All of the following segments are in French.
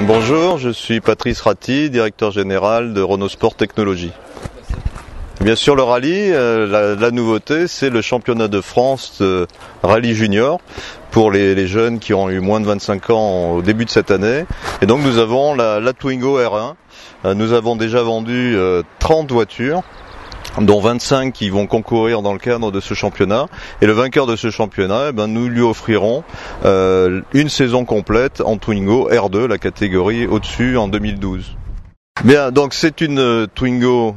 Bonjour, je suis Patrice Ratti, directeur général de Renault Sport Technologies. Bien sûr, le rallye, la nouveauté, c'est le championnat de France de rallye junior pour les jeunes qui ont eu moins de 25 ans au début de cette année. Et donc nous avons la Twingo R1. Nous avons déjà vendu 30 voitures, dont 25 qui vont concourir dans le cadre de ce championnat. Et le vainqueur de ce championnat, nous lui offrirons une saison complète en Twingo R2, la catégorie au-dessus, en 2012. Bien, donc c'est une Twingo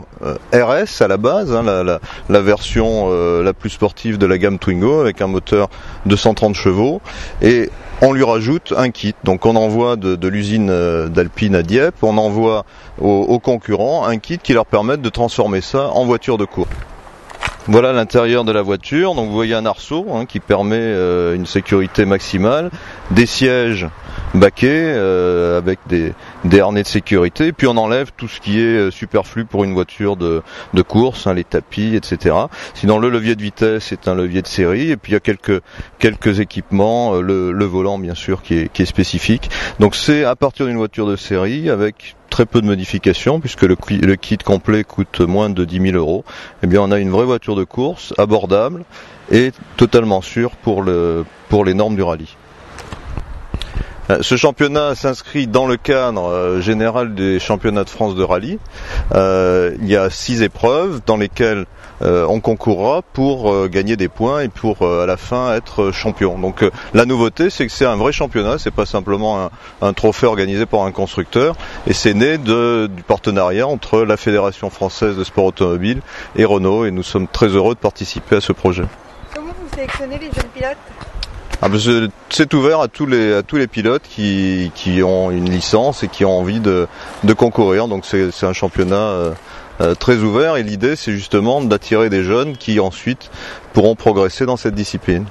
RS à la base, la version la plus sportive de la gamme Twingo, avec un moteur de 130 chevaux, et on lui rajoute un kit. Donc on envoie de l'usine d'Alpine à Dieppe, on envoie aux concurrents un kit qui leur permet de transformer ça en voiture de course. Voilà l'intérieur de la voiture. Donc vous voyez un arceau qui permet une sécurité maximale, des sièges baquets avec des harnais de sécurité, puis on enlève tout ce qui est superflu pour une voiture de course, les tapis, etc. Sinon le levier de vitesse est un levier de série, et puis il y a quelques équipements, le volant bien sûr qui est spécifique. Donc c'est à partir d'une voiture de série avec très peu de modifications, puisque le kit complet coûte moins de 10 000 €. Eh bien on a une vraie voiture de course abordable et totalement sûre pour les normes du rallye. Ce championnat s'inscrit dans le cadre général des championnats de France de rallye. Il y a 6 épreuves dans lesquelles on concourra pour gagner des points et pour à la fin être champion. Donc la nouveauté, c'est que c'est un vrai championnat, c'est pas simplement un trophée organisé par un constructeur, et c'est né du partenariat entre la Fédération française de sport automobile et Renault, et nous sommes très heureux de participer à ce projet. Comment vous sélectionnez les jeunes pilotes ? C'est ouvert à tous les pilotes qui ont une licence et qui ont envie de concourir. Donc c'est un championnat très ouvert, et l'idée c'est justement d'attirer des jeunes qui ensuite pourront progresser dans cette discipline.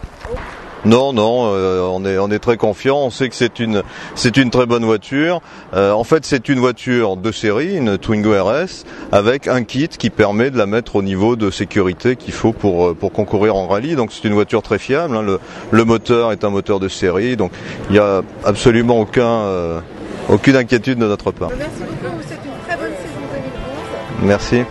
Non, on est très confiant. On sait que c'est une très bonne voiture. En fait, c'est une voiture de série, une Twingo RS, avec un kit qui permet de la mettre au niveau de sécurité qu'il faut pour concourir en rallye. Donc c'est une voiture très fiable. Le moteur est un moteur de série, donc il n'y a absolument aucune inquiétude de notre part. Merci beaucoup. Vous souhaitez une très bonne saison 2011. Merci.